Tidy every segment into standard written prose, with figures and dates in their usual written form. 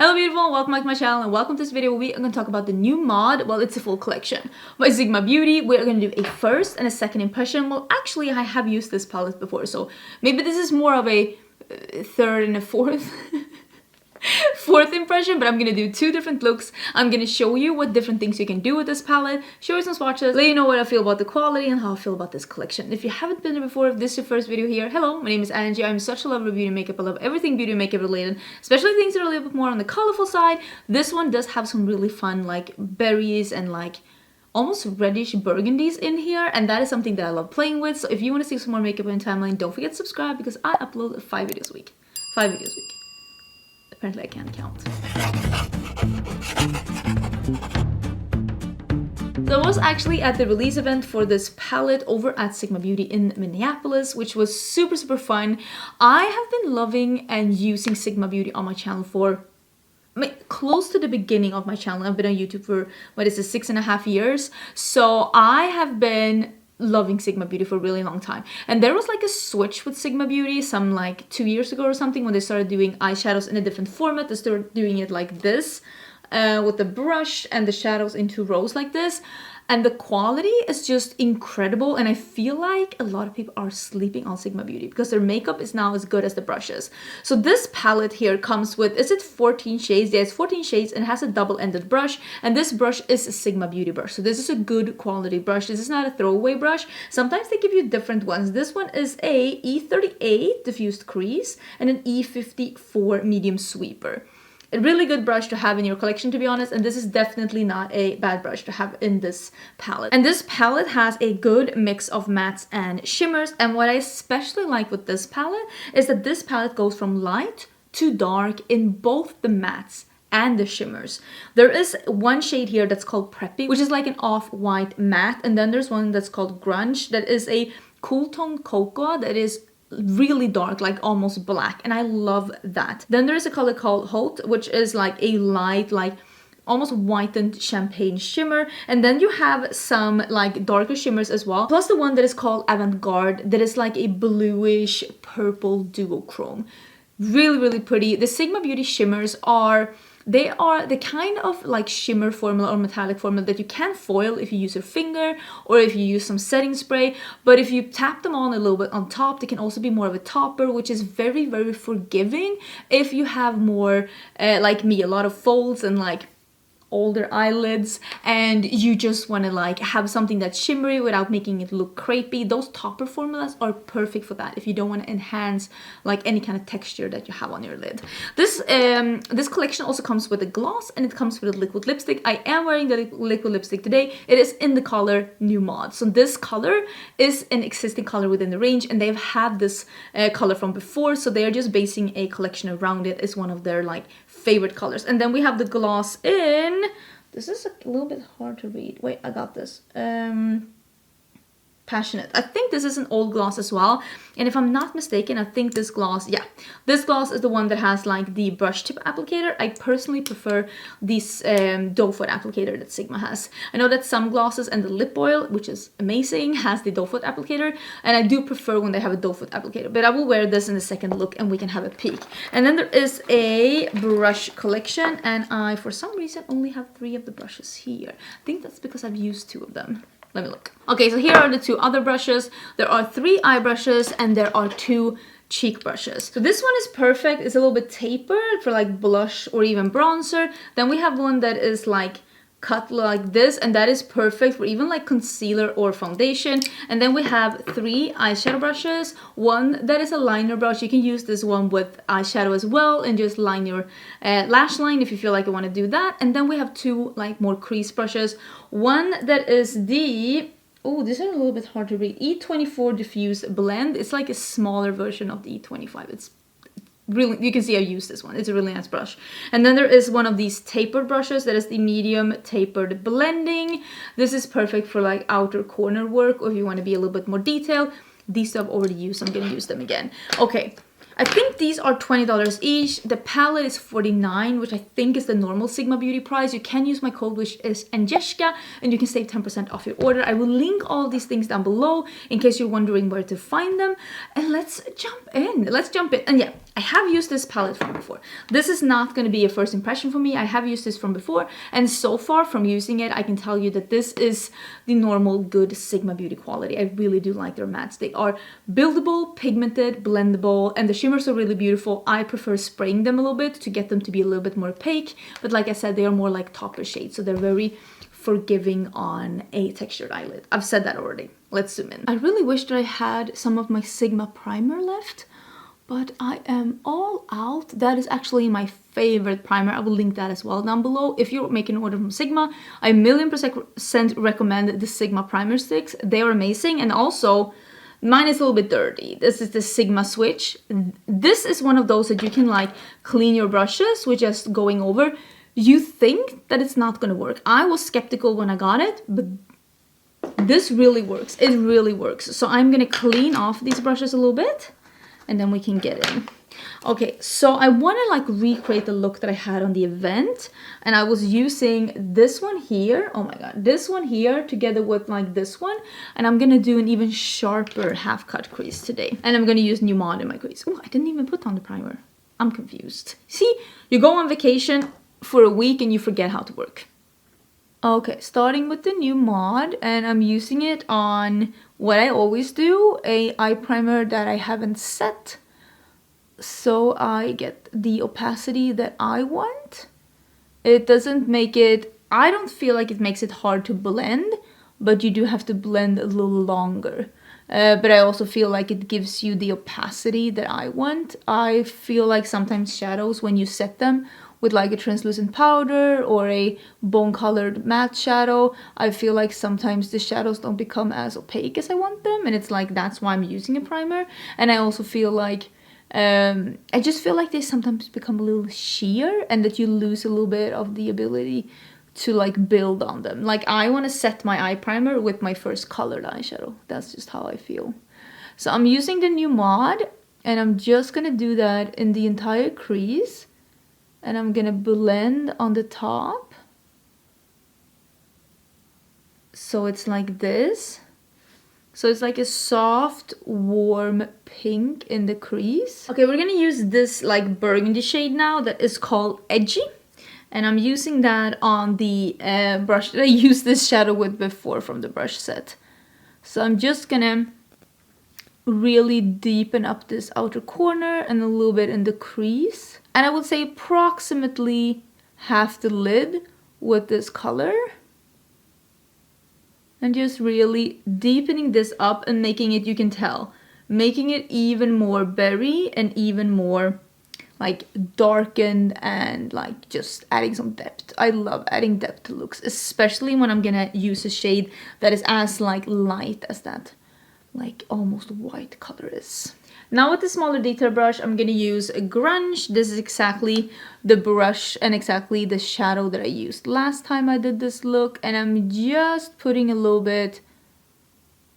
Hello beautiful, welcome back to my channel and welcome to this video where we are going to talk about the new mod, well it's a full collection, by Sigma Beauty. We're going to do a first and a second impression. Well actually I have used this palette before, so maybe this is more of a third and a fourth impression, but I'm gonna do two different looks. I'm gonna show you what different things you can do with this palette, show you some swatches, let you know what I feel about the quality and how I feel about this collection. If you haven't been there before, if this is your first video here, hello, my name is Angie. I'm such a lover of beauty and makeup. I love everything beauty and makeup related, especially things that are a little bit more on the colorful side. This one does have some really fun like berries and like almost reddish burgundies in here, and that is something that I love playing with. So if you want to see some more makeup in timeline, don't forget to subscribe because I upload 5 videos a week. 5 videos a week. Apparently I can't count. So I was actually at the release event for this palette over at Sigma Beauty in Minneapolis, which was super fun. I have been loving and using Sigma Beauty on my channel for close to the beginning of my channel. I've been on YouTube for, what is it, 6.5 years. So I have been loving Sigma Beauty for a really long time, and there was like a switch with Sigma Beauty some like 2 years ago or something when they started doing eyeshadows in a different format. They started doing it like this with the brush and the shadows in 2 rows like this, and the quality is just incredible. And I feel like a lot of people are sleeping on Sigma Beauty because their makeup is now as good as the brushes. So this palette here comes with, is it 14 shades? Yeah, it's 14 shades and has a double-ended brush, and this brush is a Sigma Beauty brush. So this is a good quality brush. This is not a throwaway brush. Sometimes they give you different ones. This one is a E38 diffused crease and an E54 medium sweeper. A really good brush to have in your collection, to be honest, and this is definitely not a bad brush to have in this palette. And this palette has a good mix of mattes and shimmers, and what I especially like with this palette is that this palette goes from light to dark in both the mattes and the shimmers. There is one shade here that's called Preppy, which is like an off-white matte, and then there's one that's called Grunge that is a cool tone cocoa that is really dark, like almost black, and I love that. Then there is a color called Haute, which is like a light, like almost whitened champagne shimmer, and then you have some like darker shimmers as well, plus the one that is called Avant-Garde that is like a bluish purple duochrome. Really pretty. The Sigma Beauty shimmers are the kind of like shimmer formula or metallic formula that you can foil if you use your finger or if you use some setting spray, but if you tap them on a little bit on top, they can also be more of a topper, which is very forgiving if you have more like me, a lot of folds and like older eyelids, and you just want to like have something that's shimmery without making it look crepey. Those topper formulas are perfect for that if you don't want to enhance like any kind of texture that you have on your lid. This collection also comes with a gloss, and it comes with a liquid lipstick. I am wearing the liquid lipstick today. It is in the color New Mod. So this color is an existing color within the range, and they've had this color from before, so they are just basing a collection around it. It's one of their like favorite colors. And then we have the gloss in, this is a little bit hard to read. Wait, I got this. Passionate. I think this is an old gloss as well, and if I'm not mistaken, I think this gloss, yeah, this gloss is the one that has like the brush tip applicator. I personally prefer this doe foot applicator that Sigma has. I know that some glosses and the lip oil, which is amazing, has the doe foot applicator, and I do prefer when they have a doe foot applicator, but I will wear this in the second look and we can have a peek. And then there is a brush collection, and I for some reason only have 3 of the brushes here. I think that's because I've used 2 of them. Let me look. Okay, so here are the 2 other brushes. There are 3 eye brushes and there are 2 cheek brushes. So this one is perfect. It's a little bit tapered for like blush or even bronzer. Then we have one that is like cut like this, and that is perfect for even like concealer or foundation. And then we have 3 eyeshadow brushes. One that is a liner brush. You can use this one with eyeshadow as well and just line your lash line if you feel like you want to do that. And then we have 2 like more crease brushes. One that is the, oh, these are a little bit hard to read, E24 Diffuse Blend. It's like a smaller version of the E25. It's really, you can see I use this one. It's a really nice brush. And then there is one of these tapered brushes that is the medium tapered blending. This is perfect for like outer corner work, or if you want to be a little bit more detailed. These two I've already used, so I'm going to use them again. Okay, I think these are $20 each. The palette is $49, which I think is the normal Sigma Beauty price. You can use my code, which is Angelica, and you can save 10% off your order. I will link all these things down below in case you're wondering where to find them. And let's jump in. And yeah, I have used this palette from before. This is not going to be a first impression for me. I have used this from before, and so far from using it, I can tell you that this is the normal good Sigma Beauty quality. I really do like their mattes. They are buildable, pigmented, blendable, and the shimmers are really beautiful. I prefer spraying them a little bit to get them to be a little bit more opaque, but like I said, they are more like topper shades, so they're very forgiving on a textured eyelid. I've said that already. Let's zoom in. I really wish that I had some of my Sigma primer left, but I am all out. That is actually my favorite primer. I will link that as well down below. If you're making an order from Sigma, I 1,000,000% recommend the Sigma primer sticks. They are amazing, and also mine is a little bit dirty. This is the Sigma Switch. This is one of those that you can like clean your brushes with just going over. You think that it's not gonna work. I was skeptical when I got it, but this really works. It really works. So I'm gonna clean off these brushes a little bit, and then we can get in. Okay, so I want to like recreate the look that I had on the event, and I was using this one here. Oh my god, this one here together with like this one, and I'm gonna do an even sharper half cut crease today, and I'm gonna use Nomad in my crease. Oh, I didn't even put on the primer. I'm confused. See, you go on vacation for a week and you forget how to work. Okay, starting with the Nomad, and I'm using it on what I always do, a eye primer that I haven't set, so I get the opacity that I want. It doesn't make it, I don't feel like it makes it hard to blend, but you do have to blend a little longer. But I also feel like it gives you the opacity that I want. I feel like sometimes shadows, when you set them with like a translucent powder or a bone colored matte shadow, I feel like sometimes the shadows don't become as opaque as I want them, and it's like that's why I'm using a primer. And I also feel like I just feel like they sometimes become a little sheer, and that you lose a little bit of the ability to like build on them. Like I want to set my eye primer with my first colored eyeshadow. That's just how I feel. So I'm using the Nomad, and I'm just gonna do that in the entire crease, and I'm gonna blend on the top. So it's like this. So it's like a soft, warm pink in the crease. Okay, we're gonna use this like burgundy shade now that is called Edgy. And I'm using that on the brush that I used this shadow with before from the brush set. So I'm just gonna really deepen up this outer corner and a little bit in the crease. And I would say approximately half the lid with this color. And just really deepening this up and making it, you can tell, making it even more berry and even more like darkened, and like just adding some depth. I love adding depth to looks, especially when I'm gonna use a shade that is as like light as that like almost white color is. Now with the smaller detail brush, I'm gonna use a Grunge. This is exactly the brush and exactly the shadow that I used last time I did this look, and I'm just putting a little bit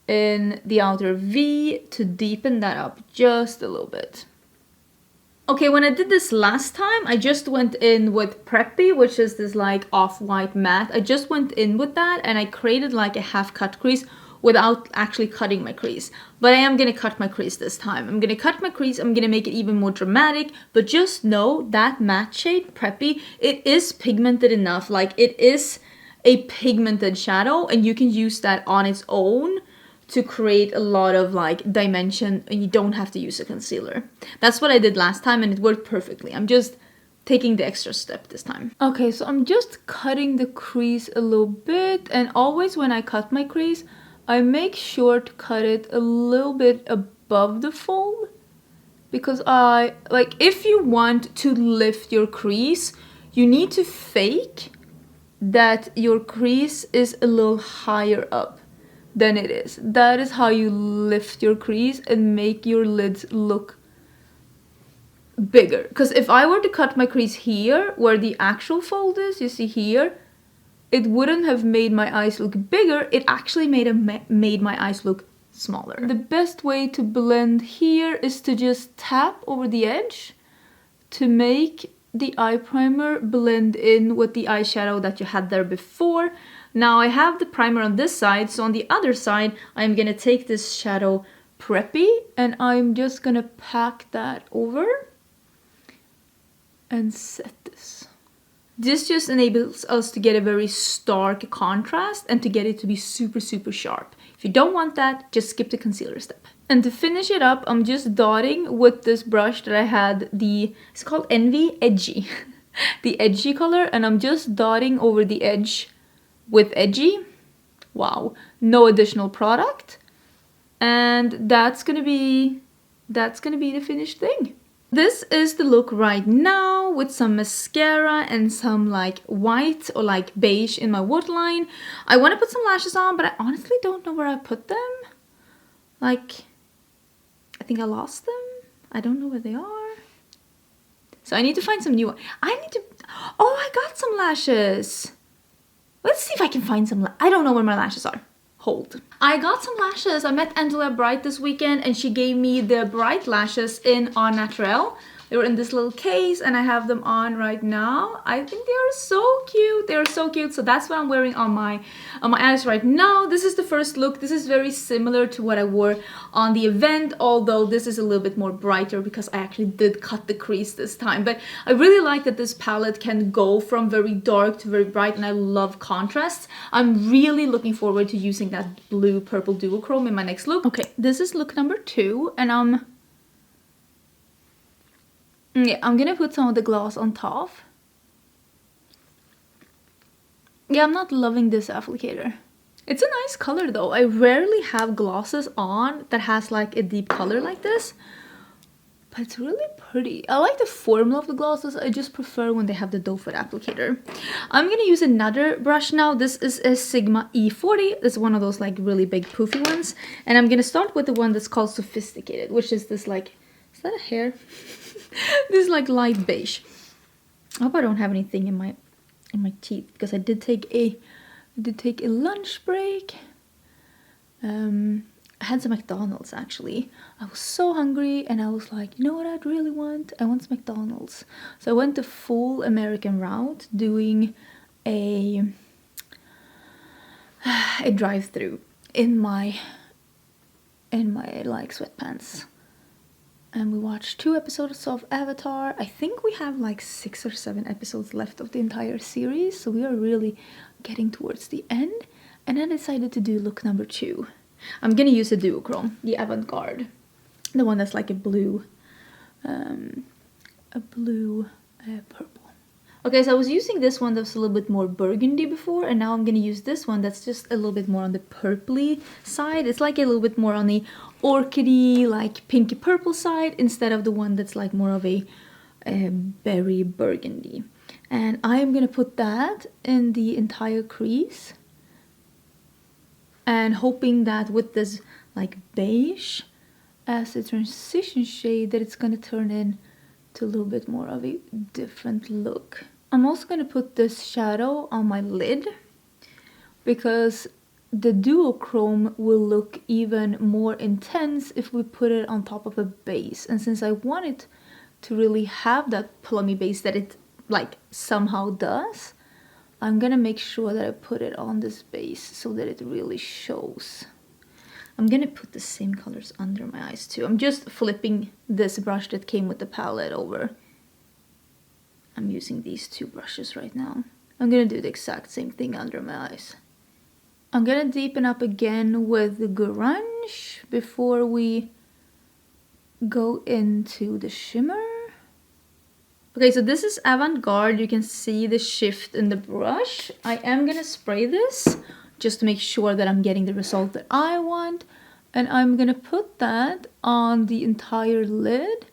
in the outer V to deepen that up just a little bit. Okay, when I did this last time, I just went in with Preppy, which is this like off-white matte. I just went in with that, and I created like a half cut crease without actually cutting my crease. But I am gonna cut my crease this time. I'm gonna cut my crease, I'm gonna make it even more dramatic, but just know that matte shade, Preppy, it is pigmented enough. Like it is a pigmented shadow, and you can use that on its own to create a lot of like dimension, and you don't have to use a concealer. That's what I did last time, and it worked perfectly. I'm just taking the extra step this time. Okay, so I'm just cutting the crease a little bit, and always when I cut my crease, I make sure to cut it a little bit above the fold, because I like, if you want to lift your crease, you need to fake that your crease is a little higher up than it is. That is how you lift your crease and make your lids look bigger. Because if I were to cut my crease here where the actual fold is, you see here, it wouldn't have made my eyes look bigger. It actually made my eyes look smaller. The best way to blend here is to just tap over the edge to make the eye primer blend in with the eyeshadow that you had there before. Now I have the primer on this side, so on the other side I'm gonna take this shadow Preppy and I'm just gonna pack that over and set this. This just enables us to get a very stark contrast and to get it to be super, super sharp. If you don't want that, just skip the concealer step. And to finish it up, I'm just dotting with this brush that I had, it's called Envy Edgy. The edgy color, and I'm just dotting over the edge with Edgy. Wow, no additional product. And that's gonna be the finished thing. This is the look right now with some mascara and some like white or like beige in my waterline. I want to put some lashes on, but I honestly don't know where I put them. Like, I think I lost them. I don't know where they are. So I need to find some new. Oh, I got some lashes. Let's see if I can find some. I don't know where my lashes are. Hold. I got some lashes. I met Angela Bright this weekend and she gave me the bright lashes in Au Naturel. They were in this little case and I have them on right now. I think they are so cute. They are so cute. So that's what I'm wearing on my eyes right now. This is the first look. This is very similar to what I wore on the event, although this is a little bit more brighter because I actually did cut the crease this time. But I really like that this palette can go from very dark to very bright, and I love contrasts. I'm really looking forward to using that blue purple duochrome in my next look. Okay, this is look number 2 and I'm gonna put some of the gloss on top. Yeah, I'm not loving this applicator. It's a nice color though. I rarely have glosses on that has like a deep color like this, but it's really pretty. I like the formula of the glosses. I just prefer when they have the doe foot applicator. I'm gonna use another brush now. This is a Sigma E40. It's one of those like really big poofy ones, and I'm gonna start with the one that's called Sophisticated, which is this like, is that a hair? This like light beige. I hope I don't have anything in my teeth because I did take a lunch break. I had some McDonald's actually. I was so hungry and I was like, you know what I'd really want? I want some McDonald's. So I went the full American route doing a drive-through in my like sweatpants. And we watched 2 episodes of Avatar. I think we have like 6 or 7 episodes left of the entire series. So we are really getting towards the end. And I decided to do look number 2. I'm gonna use a duochrome, the Avant-Garde. The one that's like a blue purple. Okay, so I was using this one that was a little bit more burgundy before, and now I'm gonna use this one that's just a little bit more on the purpley side. It's like a little bit more on the orchidy, like pinky purple side, instead of the one that's like more of a berry burgundy. And I'm gonna put that in the entire crease, and hoping that with this like beige as a transition shade that it's gonna turn in to a little bit more of a different look. I'm also going to put this shadow on my lid because the duochrome will look even more intense if we put it on top of a base. And since I want it to really have that plummy base that it like somehow does, I'm going to make sure that I put it on this base so that it really shows. I'm gonna put the same colors under my eyes too. I'm just flipping this brush that came with the palette over. I'm using these 2 brushes right now. I'm gonna do the exact same thing under my eyes. I'm gonna deepen up again with the grunge before we go into the shimmer. Okay, so this is Avant-Garde. You can see the shift in the brush. I am gonna spray this just to make sure that I'm getting the result that I want. And I'm gonna put that on the entire lid.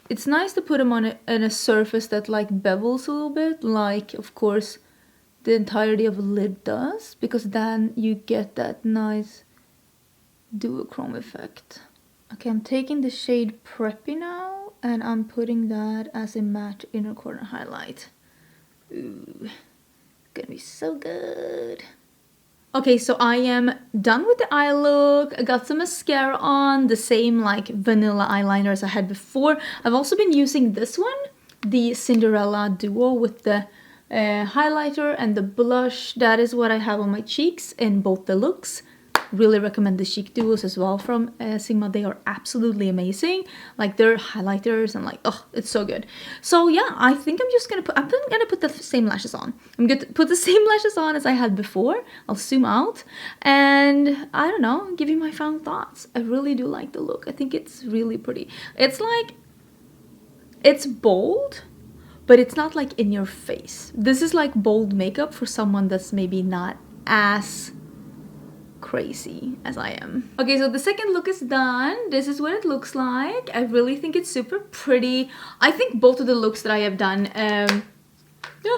It's nice to put them on a surface that like bevels a little bit, like of course the entirety of a lid does, because then you get that nice duochrome effect. Okay, I'm taking the shade Preppy now, and I'm putting that as a matte inner corner highlight. Ooh, gonna be so good. Okay, so I am done with the eye look. I got some mascara on, the same like vanilla eyeliner as I had before. I've also been using this one, the Cinderella Duo with the highlighter and the blush. That is what I have on my cheeks in both the looks. Really recommend the cheek duos as well from Sigma. They are absolutely amazing. Like their highlighters and like, oh, it's so good. So yeah, I think I'm gonna put the same lashes on. I'm gonna put the same lashes on as I had before. I'll zoom out and I don't know, give you my final thoughts. I really do like the look. I think it's really pretty. It's like, it's bold, but it's not like in your face. This is like bold makeup for someone that's maybe not as crazy as I am. Okay, so the second look is done. This is what it looks like. I really think it's super pretty. I think both of the looks that I have done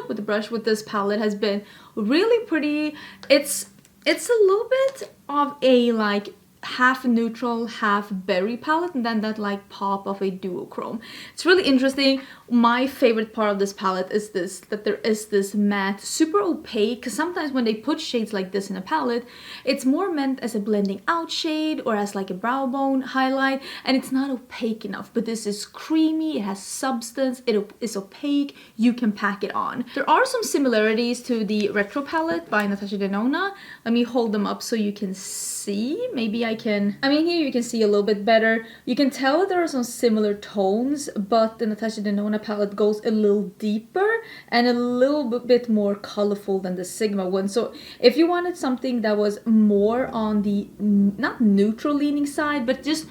with the brush with this palette has been really pretty. It's a little bit of a like half neutral, half berry palette, and then that like pop of a duochrome. It's really interesting. My favorite part of this palette is this, that there is this matte, super opaque, because sometimes when they put shades like this in a palette, it's more meant as a blending out shade or as like a brow bone highlight, and it's not opaque enough. But this is creamy, it has substance, it is opaque, you can pack it on. There are some similarities to the Retro palette by Natasha Denona. Let me hold them up so you can see. Maybe I mean, here you can see a little bit better. You can tell there are some similar tones, but the Natasha Denona palette goes a little deeper and a little bit more colorful than the Sigma one. So if you wanted something that was more on the not neutral leaning side, but just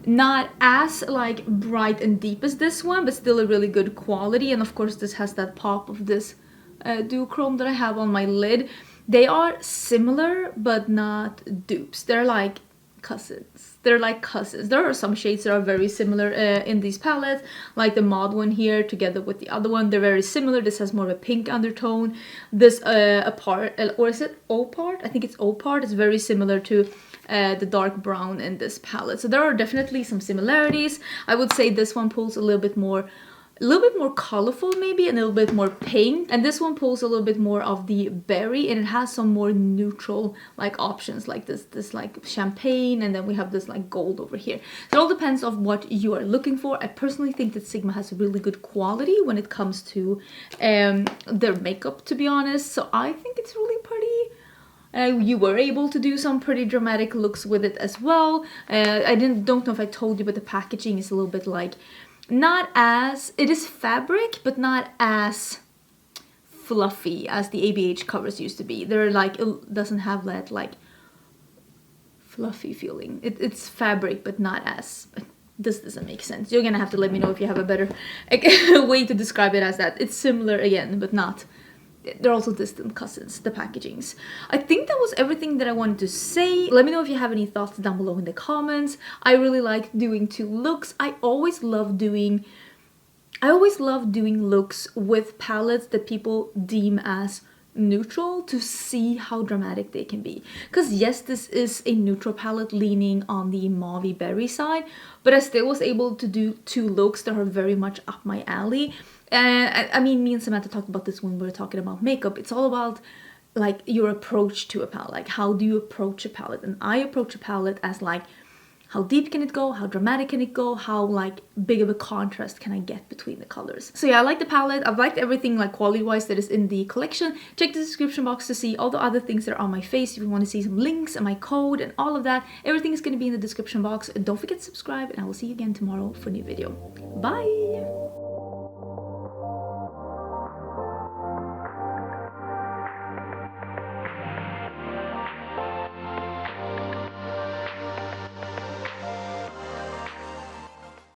not as like bright and deep as this one, but still a really good quality. And of course this has that pop of this duochrome that I have on my lid. They are similar but not dupes. They're like cousins. They're like cousins. There are some shades that are very similar in these palettes, like the Mod one here together with the other one. They're very similar. This has more of a pink undertone. This apart, or is it O part? I think it's O part. It's very similar to the dark brown in this palette. So there are definitely some similarities. I would say this one pulls a little bit more colorful maybe, and a little bit more pink, and this one pulls a little bit more of the berry, and it has some more neutral like options like this like champagne, and then we have this like gold over here. So it all depends on what you are looking for. I personally think that Sigma has really good quality when it comes to their makeup, to be honest, so I think it's really pretty. You were able to do some pretty dramatic looks with it as well. I don't know if I told you, but the packaging is a little bit like, not as, it is fabric, but not as fluffy as the ABH covers used to be. They're like, it doesn't have that like fluffy feeling. It's fabric, but not as, this doesn't make sense. You're gonna have to let me know if you have a better way to describe it as that. It's similar again, but not. They're also distant cousins, the packagings. I think that was everything that I wanted to say. Let me know if you have any thoughts down below in the comments. I really like doing two looks. I always love doing looks with palettes that people deem as neutral, to see how dramatic they can be. Because yes, this is a neutral palette leaning on the mauvey berry side, but I still was able to do two looks that are very much up my alley. I mean, me and Samantha talked about this when we were talking about makeup. It's all about like your approach to a palette. Like, how do you approach a palette? And I approach a palette as like, how deep can it go? How dramatic can it go? How like big of a contrast can I get between the colors? So yeah, I like the palette. I've liked everything like quality-wise that is in the collection. Check the description box to see all the other things that are on my face. If you want to see some links and my code and all of that, everything is going to be in the description box. Don't forget to subscribe, and I will see you again tomorrow for a new video. Bye!